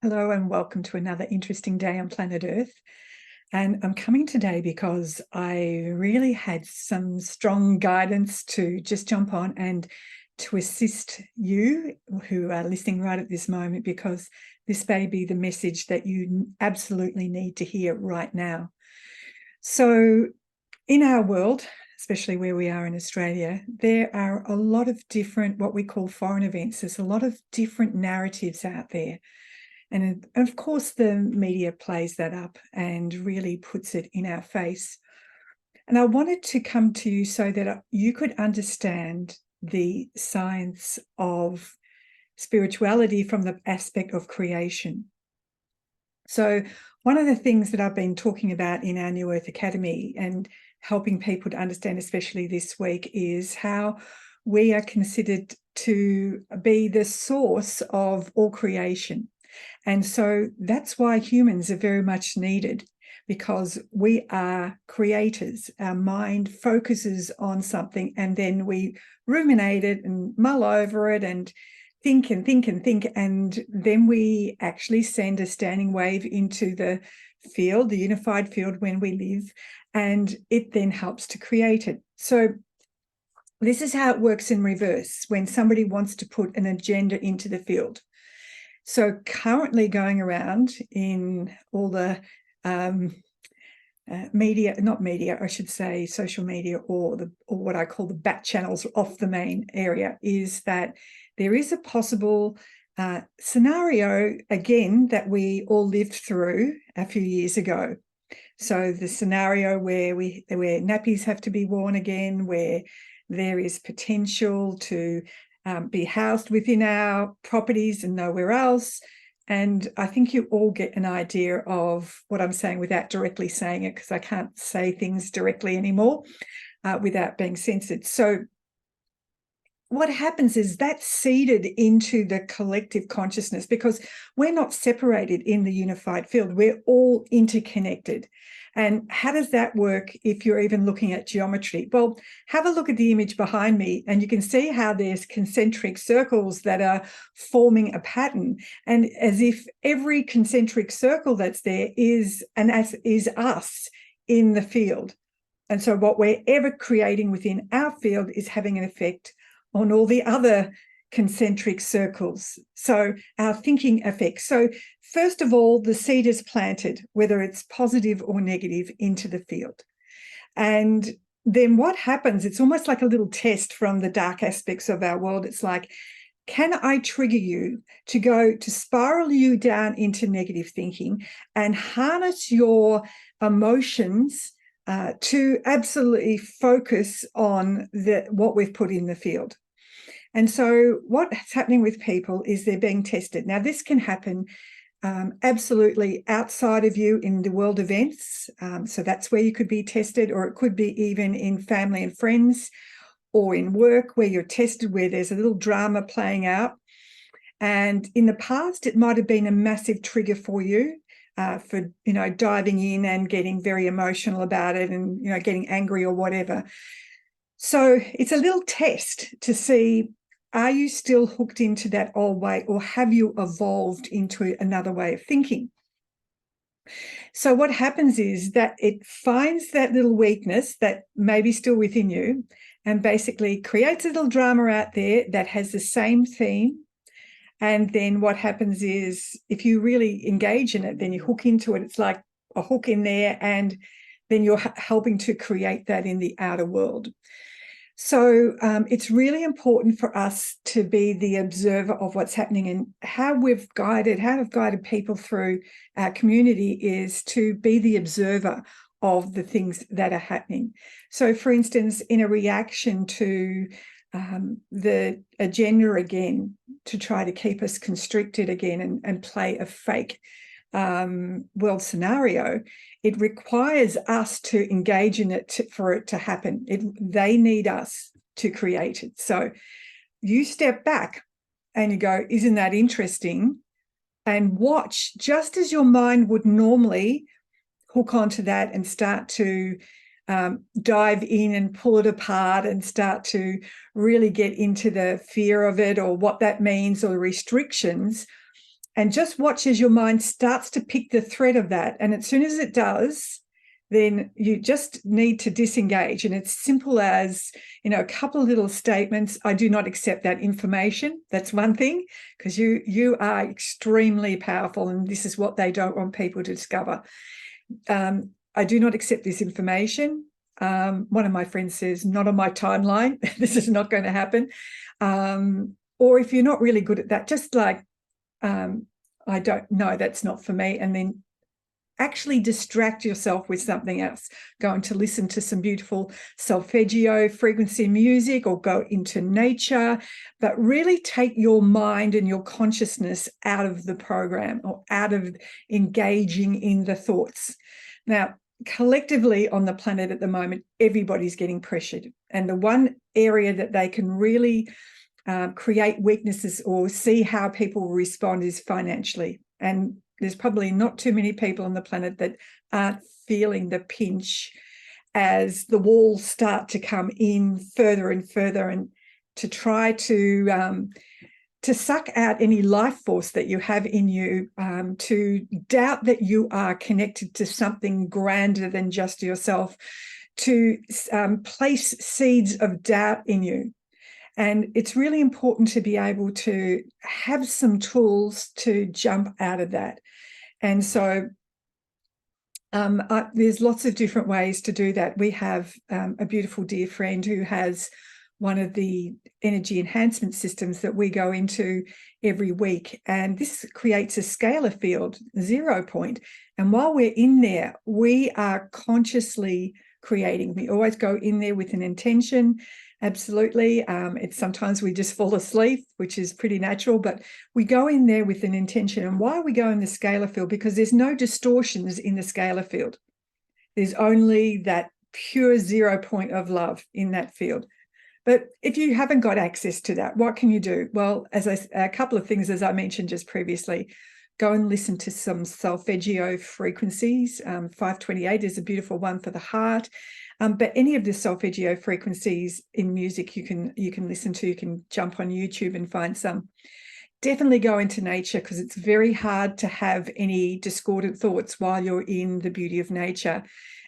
Hello and welcome to another interesting day on planet Earth. And I'm coming today because I really had some strong guidance to just jump on and to assist you who are listening right at this moment, because this may be the message that you absolutely need to hear right now. So in our world, especially where we are in Australia, there are a lot of different, what we call foreign events. There's a lot of different narratives out there. And of course, the media plays that up and really puts it in our face. And I wanted to come to you so that you could understand the science of spirituality from the aspect of creation. So one of the things that I've been talking about in our New Earth Academy and helping people to understand, especially this week, is how we are considered to be the source of all creation. And so that's why humans are very much needed, because we are creators. Our mind focuses on something and then we ruminate it and mull over it and think and think and think. And then we actually send a standing wave into the field, the unified field when we live, and it then helps to create it. So this is how it works in reverse when somebody wants to put an agenda into the field. So currently going around in all the media, not media, I should say social media, or what I call the back channels off the main area, is that there is a possible scenario again that we all lived through a few years ago. So the scenario where nappies have to be worn again, where there is potential to be housed within our properties and nowhere else. And I think you all get an idea of what I'm saying without directly saying it, because I can't say things directly anymore without being censored. So what happens is that's seeded into the collective consciousness, because we're not separated in the unified field. We're all interconnected. And how does that work if you're even looking at geometry? Well, have a look at the image behind me and you can see how there's concentric circles that are forming a pattern. And as if every concentric circle that's there is us in the field. And so what we're ever creating within our field is having an effect on all the other concentric circles. So our thinking affects. So first of all, the seed is planted, whether it's positive or negative, into the field. And then what happens, it's almost like a little test from the dark aspects of our world. It's like, can I trigger you to spiral you down into negative thinking and harness your emotions to absolutely focus on what we've put in the field? And so what's happening with people is they're being tested. Now, this can happen absolutely outside of you in the world events. So that's where you could be tested, or it could be even in family and friends, or in work where you're tested, where there's a little drama playing out. And in the past, it might have been a massive trigger for you for, diving in and getting very emotional about it and, getting angry or whatever. So it's a little test to see, are you still hooked into that old way, or have you evolved into another way of thinking? So what happens is that it finds that little weakness that may be still within you and basically creates a little drama out there that has the same theme. And then what happens is, if you really engage in it, then you hook into it. It's like a hook in there, and then you're helping to create that in the outer world. So it's really important for us to be the observer of what's happening. And how I've guided people through our community is to be the observer of the things that are happening. So, for instance, in a reaction to the agenda again, to try to keep us constricted again and play a fake world scenario, it requires us to engage in it for it to happen. They need us to create it. So you step back and you go, isn't that interesting? And watch, just as your mind would normally hook onto that and start to dive in and pull it apart and start to really get into the fear of it or what that means or the restrictions. And just watch as your mind starts to pick the thread of that. And as soon as it does, then you just need to disengage. And it's simple as, a couple of little statements. I do not accept that information. That's one thing, because you are extremely powerful, and this is what they don't want people to discover. I do not accept this information. One of my friends says, not on my timeline. This is not going to happen. Or if you're not really good at that, just like, I don't know, that's not for me. And then actually distract yourself with something else. Going to listen to some beautiful solfeggio frequency music, or go into nature, but really take your mind and your consciousness out of the program, or out of engaging in the thoughts. Now, collectively on the planet at the moment, everybody's getting pressured. And the one area that they can really create weaknesses or see how people respond is financially. And there's probably not too many people on the planet that aren't feeling the pinch as the walls start to come in further and further, and to try to suck out any life force that you have in you, to doubt that you are connected to something grander than just yourself, to place seeds of doubt in you. And it's really important to be able to have some tools to jump out of that. And so there's lots of different ways to do that. We have a beautiful dear friend who has one of the energy enhancement systems that we go into every week. And this creates a scalar field, 0 point. And while we're in there, we are consciously creating. We always go in there with an intention. Absolutely. It's sometimes we just fall asleep, which is pretty natural, but we go in there with an intention. And why we go in the scalar field? Because there's no distortions in the scalar field. There's only that pure 0 point of love in that field. But if you haven't got access to that, what can you do? Well, a couple of things, as I mentioned just previously. Go and listen to some solfeggio frequencies. 528 is a beautiful one for the heart. But any of the solfeggio frequencies in music you can listen to. You can jump on YouTube and find some. Definitely go into nature, because it's very hard to have any discordant thoughts while you're in the beauty of nature.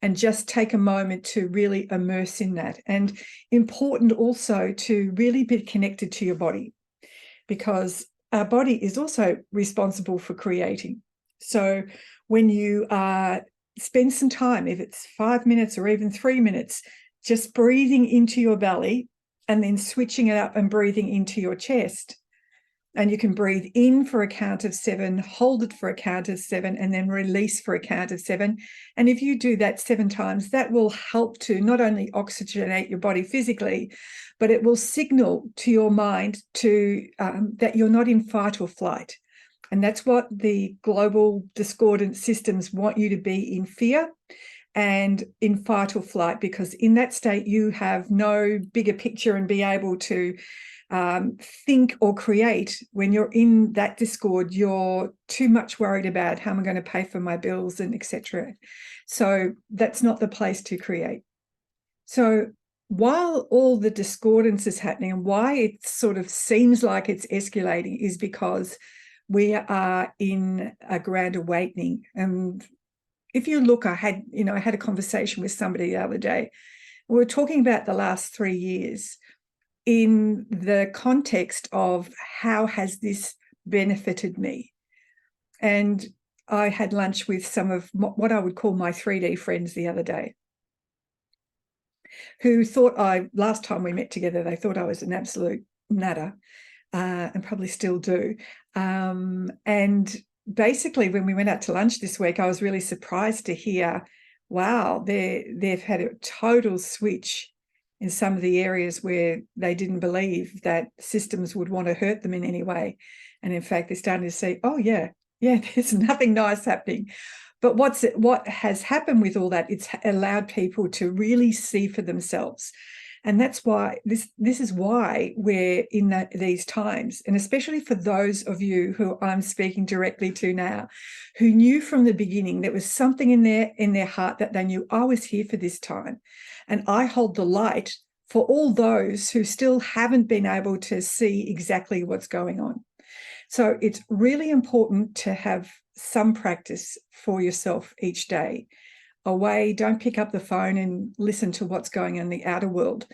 And just take a moment to really immerse in that. And important also to really be connected to your body, because our body is also responsible for creating. So when you spend some time, if it's 5 minutes or even 3 minutes, just breathing into your belly and then switching it up and breathing into your chest. And you can breathe in for a count of 7, hold it for a count of 7, and then release for a count of 7. And if you do that 7 times, that will help to not only oxygenate your body physically, but it will signal to your mind to that you're not in fight or flight. And that's what the global discordant systems want you to be, in fear and in fight or flight, because in that state you have no bigger picture and be able to think or create. When you're in that discord, you're too much worried about how am I going to pay for my bills and etc. So that's not the place to create. So while all the discordance is happening, and why it sort of seems like it's escalating, is because we are in a grand awakening. And if you look, I had a conversation with somebody the other day. We were talking about the last 3 years in the context of how has this benefited me. And I had lunch with some of what I would call my 3D friends the other day, who thought last time we met together, they thought I was an absolute nutter, and probably still do. And basically, when we went out to lunch this week, I was really surprised to hear, wow, they've had a total switch in some of the areas where they didn't believe that systems would want to hurt them in any way. And in fact, they're starting to see, oh, yeah, there's nothing nice happening. But what has happened with all that, it's allowed people to really see for themselves. And that's why this is why we're in these times. And especially for those of you who I'm speaking directly to now, who knew from the beginning there was something in their heart that they knew, I was here for this time. And I hold the light for all those who still haven't been able to see exactly what's going on. So it's really important to have some practice for yourself each day. Away, don't pick up the phone and listen to what's going on in the outer world.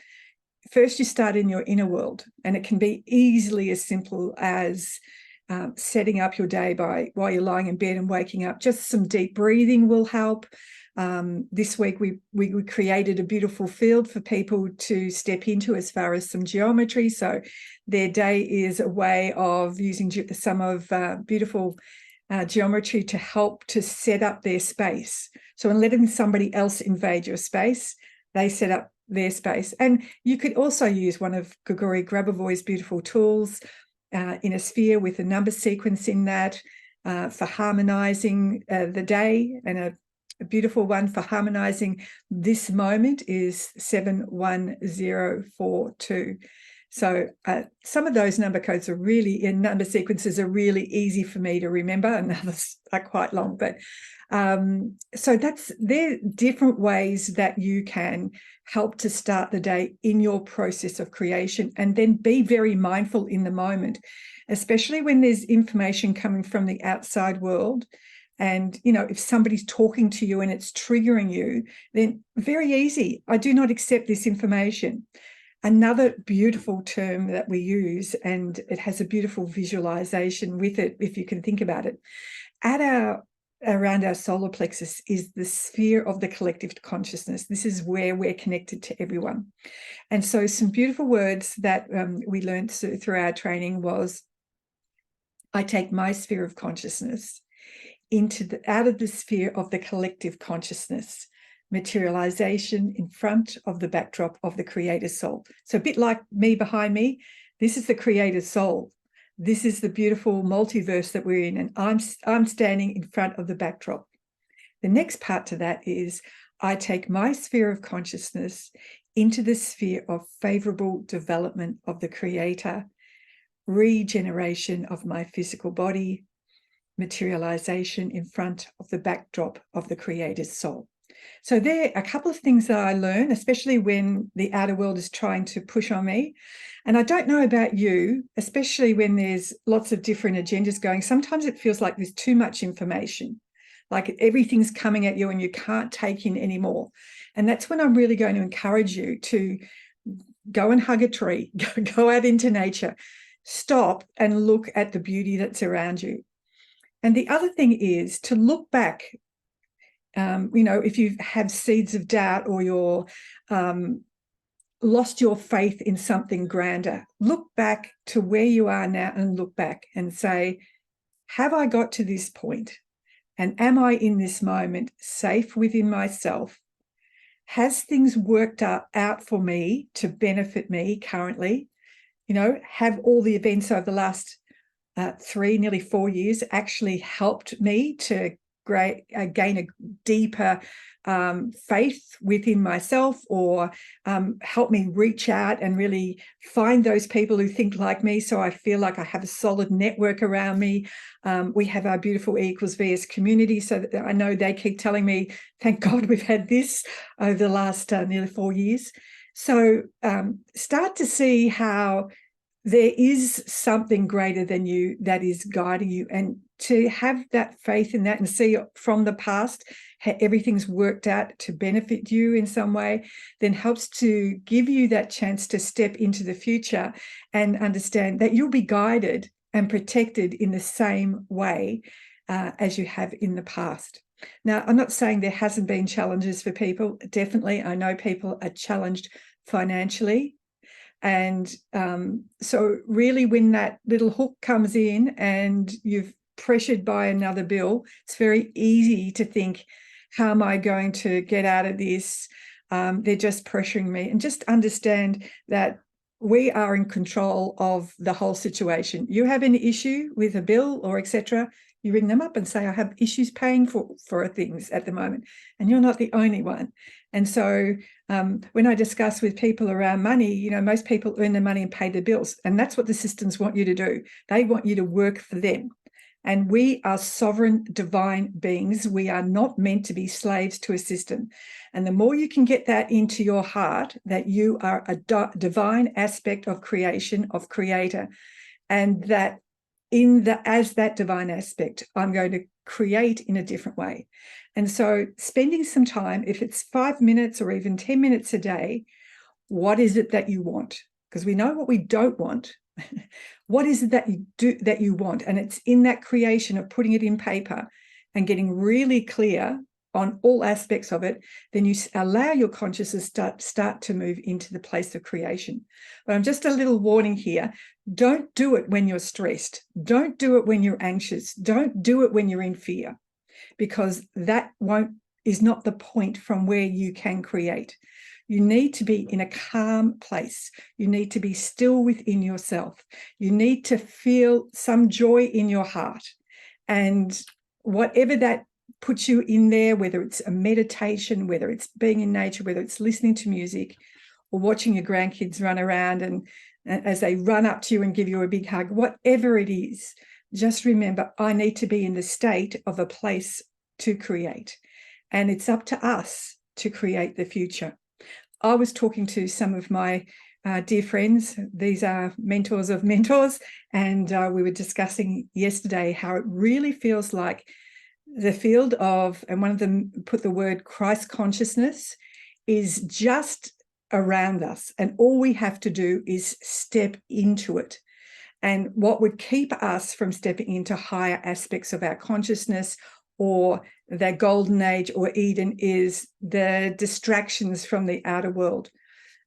First, you start in your inner world, and it can be easily as simple as setting up your day while you're lying in bed and waking up. Just some deep breathing will help. This week, we created a beautiful field for people to step into as far as some geometry. So their day is a way of using some of beautiful geometry to help to set up their space. So in letting somebody else invade your space, they set up their space. And you could also use one of Grigori Grabovoy's beautiful tools in a sphere with a number sequence in that for harmonizing the day, and a beautiful one for harmonizing this moment is 71042. So some of those number codes are really, in number sequences, are really easy for me to remember, and others are quite long. But so they're different ways that you can help to start the day in your process of creation, and then be very mindful in the moment, especially when there's information coming from the outside world. And, if somebody's talking to you and it's triggering you, then very easy. I do not accept this information. Another beautiful term that we use, and it has a beautiful visualization with it, if you can think about it, around our solar plexus is the sphere of the collective consciousness. This is where we're connected to everyone. And so some beautiful words that we learned through our training was, I take my sphere of consciousness out of the sphere of the collective consciousness, materialization in front of the backdrop of the creator's soul. So a bit like me behind me, this is the creator's soul. This is the beautiful multiverse that we're in, and I'm standing in front of the backdrop. The next part to that is, I take my sphere of consciousness into the sphere of favorable development of the creator, regeneration of my physical body, materialization in front of the backdrop of the creator's soul. So there are a couple of things that I learn, especially when the outer world is trying to push on me. And I don't know about you, especially when there's lots of different agendas going, sometimes it feels like there's too much information, like everything's coming at you and you can't take in anymore. And that's when I'm really going to encourage you to go and hug a tree, go out into nature, stop and look at the beauty that's around you. And the other thing is to look back. If you have seeds of doubt, or you're lost your faith in something grander, look back to where you are now and look back and say, have I got to this point? And am I in this moment safe within myself? Has things worked out for me to benefit me currently? Have all the events over the last 3, nearly 4 years actually helped me to gain a deeper faith within myself, or help me reach out and really find those people who think like me, so I feel like I have a solid network around me. We have our beautiful E = VS community, so that I know they keep telling me, thank God we've had this over the last nearly 4 years. So start to see how there is something greater than you that is guiding you, and to have that faith in that and see from the past how everything's worked out to benefit you in some way, then helps to give you that chance to step into the future and understand that you'll be guided and protected in the same way as you have in the past. Now, I'm not saying there hasn't been challenges for people. Definitely, I know people are challenged financially. And so really, when that little hook comes in and you've pressured by another bill, it's very easy to think, how am I going to get out of this? They're just pressuring me. And just understand that we are in control of the whole situation. You have an issue with a bill or etc., you ring them up and say, I have issues paying for things at the moment, and you're not the only one. And so when I discuss with people around money, most people earn their money and pay their bills, and that's what the systems want you to do. They want you to work for them. And we are sovereign divine beings. We are not meant to be slaves to a system. And the more you can get that into your heart, that you are a divine aspect of creation, of creator, and that as that divine aspect, I'm going to create in a different way. And so spending some time, if it's 5 minutes or even 10 minutes a day, what is it that you want? Because we know what we don't want. What is it that you want? And it's in that creation of putting it in paper and getting really clear on all aspects of it, then you allow your consciousness start to move into the place of creation. But I'm just a little warning here. Don't do it when you're stressed. Don't do it when you're anxious. Don't do it when you're in fear, because that is not the point from where you can create. You need to be in a calm place. You need to be still within yourself. You need to feel some joy in your heart. And whatever that puts you in there, whether it's a meditation, whether it's being in nature, whether it's listening to music or watching your grandkids run around and as they run up to you and give you a big hug, whatever it is, just remember, I need to be in the state of a place to create. And it's up to us to create the future. I was talking to some of my dear friends. These are mentors of mentors. And we were discussing yesterday how it really feels like the field of, and one of them put the word Christ consciousness, is just around us. And all we have to do is step into it. And what would keep us from stepping into higher aspects of our consciousness or that golden age or Eden is the distractions from the outer world.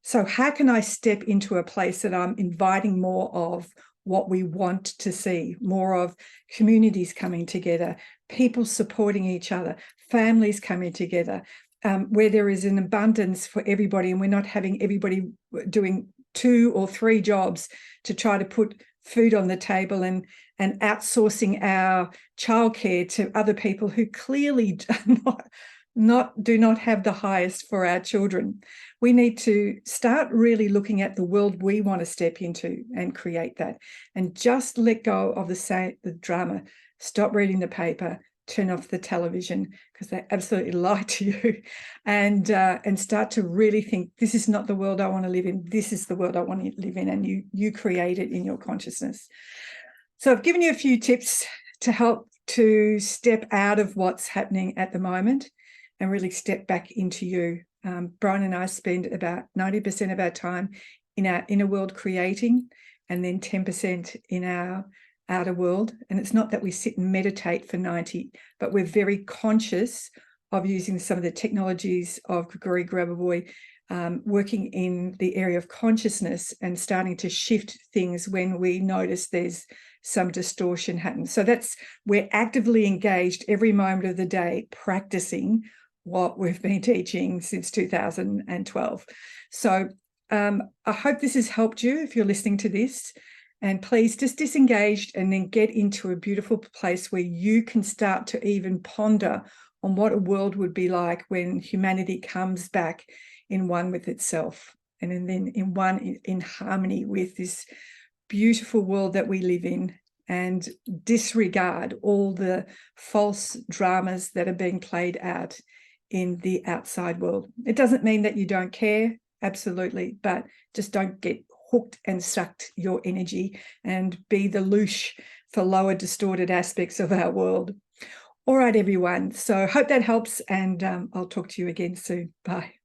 So how can I step into a place that I'm inviting more of what we want to see, more of communities coming together, people supporting each other, families coming together, where there is an abundance for everybody and we're not having everybody doing 2 or 3 jobs to try to put food on the table and outsourcing our childcare to other people who clearly do not have the highest for our children. We need to start really looking at the world we want to step into and create that, and just let go of the drama. Stop reading the paper, turn off the television, because they absolutely lie to you, and start to really think, this is not the world I want to live in. This is the world I want to live in, and you create it in your consciousness. So I've given you a few tips to help to step out of what's happening at the moment and really step back into you. Brian and I spend about 90% of our time in our inner world creating, and then 10% in our outer world. And it's not that we sit and meditate for 90, but we're very conscious of using some of the technologies of Grigori Grabovoi, working in the area of consciousness and starting to shift things when we notice there's some distortion happen. So we're actively engaged every moment of the day practicing what we've been teaching since 2012. So I hope this has helped you if you're listening to this. And please just disengage and then get into a beautiful place where you can start to even ponder on what a world would be like when humanity comes back in one with itself, and then in harmony with this beautiful world that we live in, and disregard all the false dramas that are being played out in the outside world. It doesn't mean that you don't care, absolutely, but just don't get hooked and sucked your energy and be the loosh for lower distorted aspects of our world. All right, everyone. So hope that helps, and I'll talk to you again soon. Bye.